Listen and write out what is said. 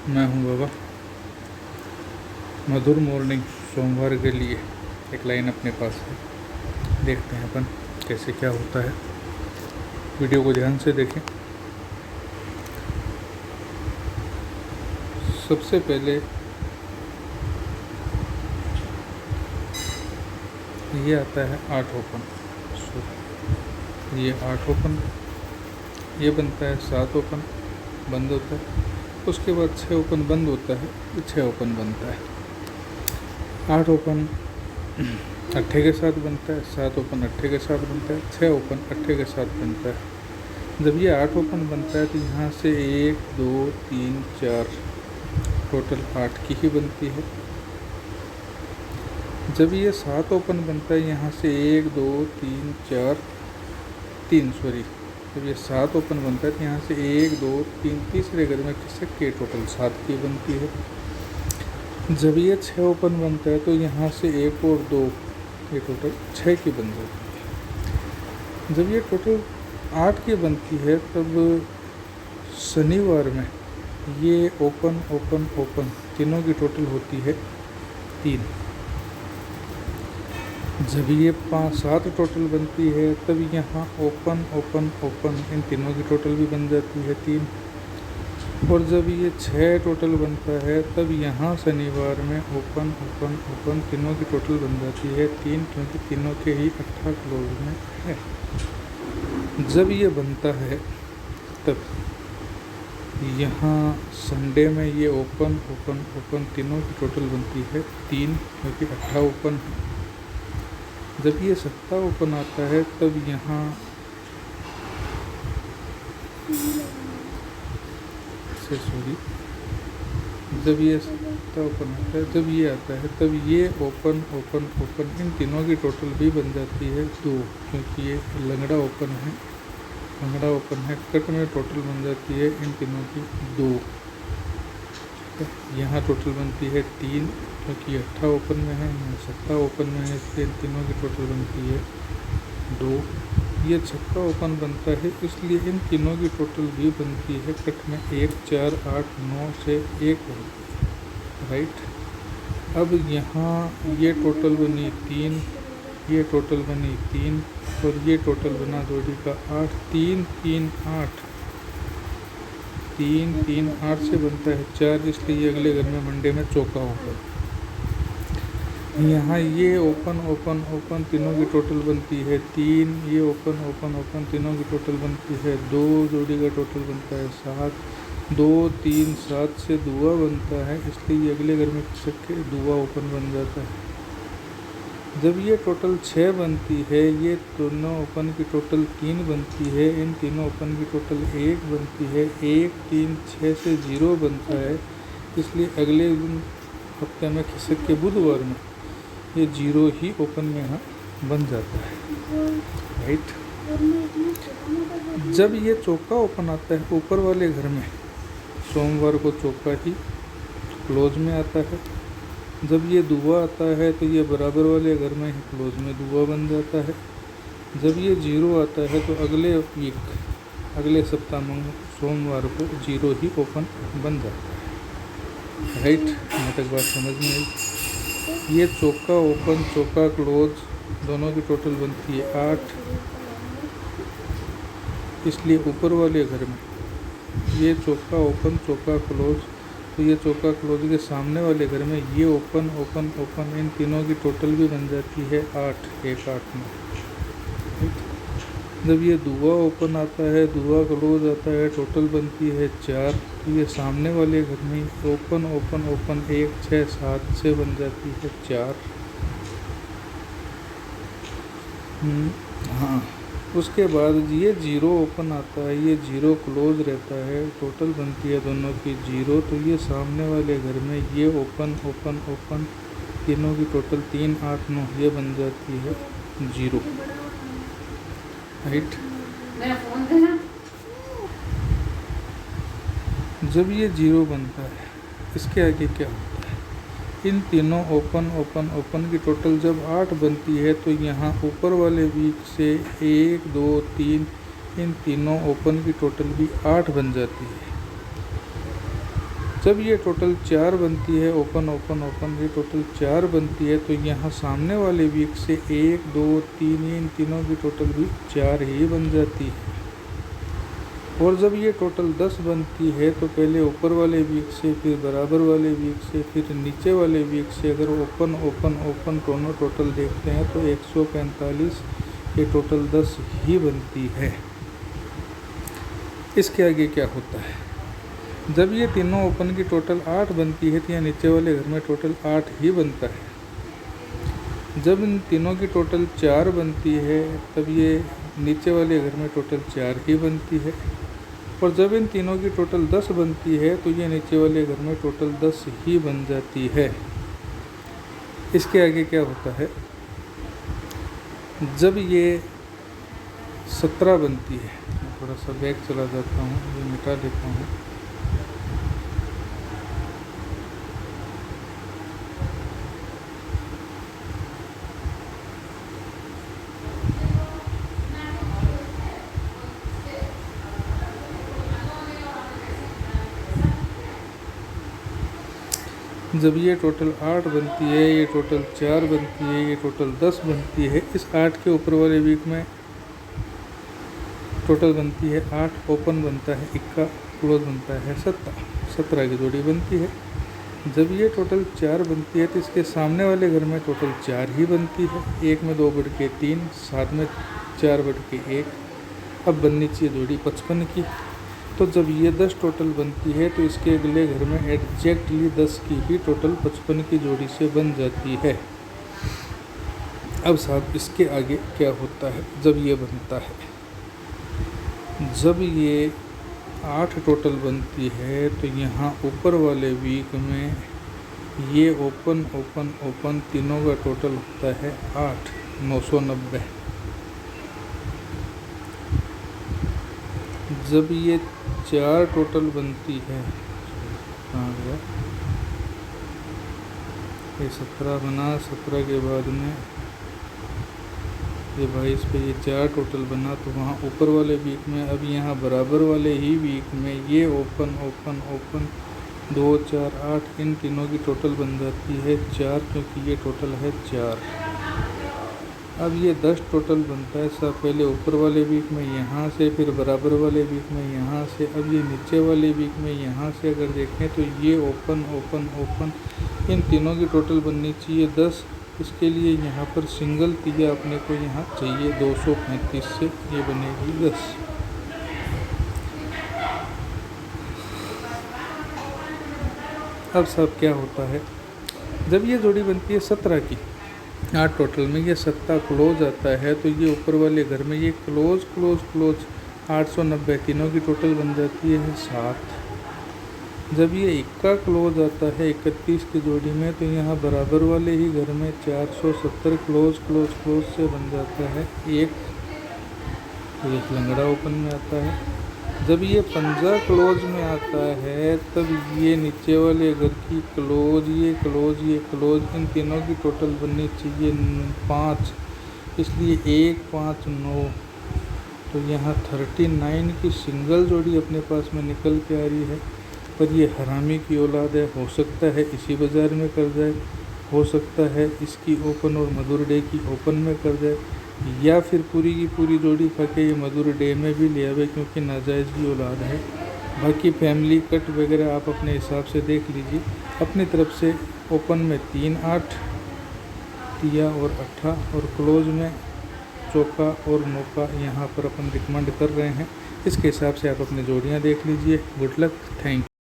मैं हूं बाबा। मधुर मॉर्निंग सोमवार के लिए एक लाइन अपने पास है। देखते हैं अपन कैसे क्या होता है। वीडियो को ध्यान से देखें। सबसे पहले ये आता है 8 ओपन, ये 8 ओपन, ये बनता है 7 ओपन, बंद होता है। उसके बाद 6 ओपन बंद होता है, 6 ओपन बनता है। 8 ओपन अट्ठे के साथ बनता है, 7 ओपन अट्ठे के साथ बनता है, 6 ओपन अट्ठे के साथ बनता है। जब ये 8 ओपन बनता है तो यहाँ से 1 2 3 4 टोटल 8 की ही बनती है। जब ये 7 ओपन बनता है यहाँ से 1 2 3 4 3 सॉरी जब ये 7 ओपन बनता है तो यहाँ से 1 2 3 तीसरे घर में खिसक के टोटल 7 की बनती है। जब ये 6 ओपन बनता है तो यहाँ से 1 और 2 ये टोटल 6 की बन जाती है। जब ये टोटल 8 की बनती है तब शनिवार में ये ओपन ओपन ओपन तीनों की टोटल होती है 3। जब ये 5-7 टोटल बनती है तब यहाँ ओपन ओपन ओपन इन तीनों की टोटल भी बन जाती है 3। और जब ये 6 टोटल बनता है तब यहाँ शनिवार में ओपन ओपन ओपन तीनों की टोटल बन जाती है 3, क्योंकि तीनों के ही 18 क्लोज में है। जब ये बनता है तब यहाँ संडे में ये ओपन ओपन ओपन तीनों की टोटल बनती है 3, क्योंकि 18 ओपन है। जब ये 7 ओपन आता है तब यहाँ जब ये 7 ओपन आता है जब ये आता है तब ये ओपन ओपन ओपन इन तीनों की टोटल भी बन जाती है 2, क्योंकि ये लंगड़ा ओपन है। कट में टोटल बन जाती है इन तीनों की 2। यहाँ टोटल बनती है 3, क्योंकि 18 ओपन में है, यहाँ 7 ओपन में है, इसलिए इन तीनों की टोटल बनती है 2। ये 6 ओपन बनता है, इसलिए इन तीनों की टोटल भी बनती है कट में 1 4 8 9 से 1 राइट। अब यहाँ ये टोटल बनी 3, ये टोटल बनी 3 और ये टोटल बना जोड़ी का 8, 3 3 8 3 3 8 से बनता है 4, इसलिए अगले घर में मंडे में चौका होगा। यहाँ ये ओपन ओपन ओपन तीनों की टोटल बनती है 3, ये ओपन ओपन ओपन तीनों की टोटल बनती है 2, जोड़ी का टोटल बनता है 7, 2 3 7 से दुआ बनता है, इसलिए ये अगले घर में खिसक के दुआ ओपन बन जाता है। जब ये टोटल 6 बनती है, ये दोनों ओपन की टोटल 3 बनती है, इन तीनों ओपन की टोटल 1 बनती है, 1 3 6 से 0 बनता है, इसलिए अगले दिन हफ्ते में खिसक के बुधवार में ये 0 ही ओपन में यहाँ बन जाता है राइट। जब ये चौका ओपन आता है ऊपर वाले घर में, सोमवार को चौका ही क्लोज में आता है। जब ये दुआ आता है तो ये बराबर वाले घर में ही क्लोज में दुआ बन जाता है। जब ये 0 आता है तो अगले सप्ताह सोमवार को 0 ही ओपन बन जाता है राइट। यहाँ तक बात समझ में आई। ये चौका ओपन चौका क्लोज दोनों की टोटल बनती है 8, इसलिए ऊपर वाले घर में ये चौका ओपन चौका क्लोज, तो ये चौका क्लोज के सामने वाले घर में ये ओपन ओपन ओपन इन तीनों की टोटल भी बन जाती है 8, 1 8 9। जब ये दुआ ओपन आता है दुआ क्लोज आता है टोटल बनती है 4, तो ये सामने वाले घर में ओपन ओपन ओपन 1 6 7 से बन जाती है 4। हाँ, उसके बाद ये 0 ओपन आता है, ये 0 क्लोज रहता है, टोटल बनती है दोनों की 0, तो ये सामने वाले घर में ये ओपन ओपन ओपन तीनों की टोटल 3 8 9 ये बन जाती है 0 राइट। जब ये 0 बनता है इसके आगे क्या होता है, इन तीनों ओपन ओपन ओपन की टोटल जब 8 बनती है तो यहाँ ऊपर वाले वीक से 1 2 3 इन तीनों ओपन की टोटल भी 8 बन जाती है। जब ये टोटल 4 बनती है, ओपन ओपन ओपन, ये टोटल 4 बनती है, तो यहाँ सामने वाले वीक से 1 2 3 इन तीनों की टोटल भी 4 ही बन जाती है। और जब ये टोटल 10 बनती है तो पहले ऊपर वाले वीक से, फिर बराबर वाले वीक से, फिर नीचे वाले वीक से अगर ओपन ओपन ओपन दोनों टोटल देखते हैं तो 145 ये टोटल 10 ही बनती है। इसके आगे क्या होता है, जब ये तीनों ओपन की टोटल 8 बनती है तो यहाँ नीचे वाले घर में टोटल 8 ही बनता है। जब इन तीनों की टोटल 4 बनती है तब ये नीचे वाले घर में टोटल 4 ही बनती है। और जब इन तीनों की टोटल 10 बनती है तो ये नीचे वाले घर में टोटल 10 ही बन जाती है। इसके आगे क्या होता है, जब ये 17 बनती है, मैं थोड़ा सा बैक चला जाता हूँ, ये मिटा देता हूँ। जब ये टोटल 8 बनती है, ये टोटल 4 बनती है, ये टोटल 10 बनती है, इस 8 के ऊपर वाले वीक में टोटल बनती है 8, ओपन बनता है 21, क्लोज बनता है 17 की जोड़ी बनती है। जब ये टोटल 4 बनती है तो इसके सामने वाले घर में टोटल 4 ही बनती है, 1 में 2/3, 7 में 4/1, अब बननी चाहिए जोड़ी 55 की। तो जब ये 10 टोटल बनती है तो इसके अगले घर में एग्जैक्टली 10 की भी टोटल 55 की जोड़ी से बन जाती है। अब साहब इसके आगे क्या होता है, जब ये बनता है, जब ये 8 टोटल बनती है तो यहाँ ऊपर वाले वीक में ये ओपन ओपन ओपन तीनों का टोटल होता है 8, 990। जब ये 4 टोटल बनती है, कहाँ गया, ये 17 बना, 17 के बाद में ये 22 पे ये 4 टोटल बना, तो वहाँ ऊपर वाले वीक में, अब यहाँ बराबर वाले ही वीक में ये ओपन ओपन ओपन 2 4 8 इन तीनों की टोटल बन जाती है 4, क्योंकि ये टोटल है 4। अब ये 10 टोटल बनता है सब, पहले ऊपर वाले वीक में यहाँ से, फिर बराबर वाले वीक में यहाँ से, अब ये नीचे वाले वीक में यहाँ से अगर देखें तो ये ओपन ओपन ओपन इन तीनों की टोटल बननी चाहिए 10। इसके लिए यहाँ पर सिंगल तिया अपने को यहाँ चाहिए 235 से ये बनेगी 10। अब सब क्या होता है, जब ये जोड़ी बनती है 17 की, 8 टोटल में ये 7 क्लोज आता है, तो ये ऊपर वाले घर में ये क्लोज क्लोज क्लोज 890 तीनों की टोटल बन जाती है 7। जब ये 21 क्लोज आता है 31 की जोड़ी में, तो यहाँ बराबर वाले ही घर में 470 क्लोज क्लोज क्लोज से बन जाता है 1, तो ये लंगड़ा ओपन में आता है। जब ये 15 क्लोज में आता है तब ये नीचे वाले घर की क्लोज, ये क्लोज, ये क्लोज, इन तीनों की टोटल बननी चाहिए 5, इसलिए 1 5 9, तो यहाँ 39 की सिंगल जोड़ी अपने पास में निकल के आ रही है। पर ये हरामी की औलाद है, हो सकता है इसी बाज़ार में कर जाए, हो सकता है इसकी ओपन और मधुर डे की ओपन में कर जाए, या फिर पूरी की पूरी जोड़ी खा के ये मधुर डे में भी ले आवे, क्योंकि नाजायज़ की औलाद है। बाकी फैमिली कट वगैरह आप अपने हिसाब से देख लीजिए। अपनी तरफ से ओपन में 3 8 तिया और 18 और क्लोज में चौका और मौका यहाँ पर अपन रिकमेंड कर रहे हैं। इसके हिसाब से आप अपनी जोड़ियाँ देख लीजिए। Good luck, thank you.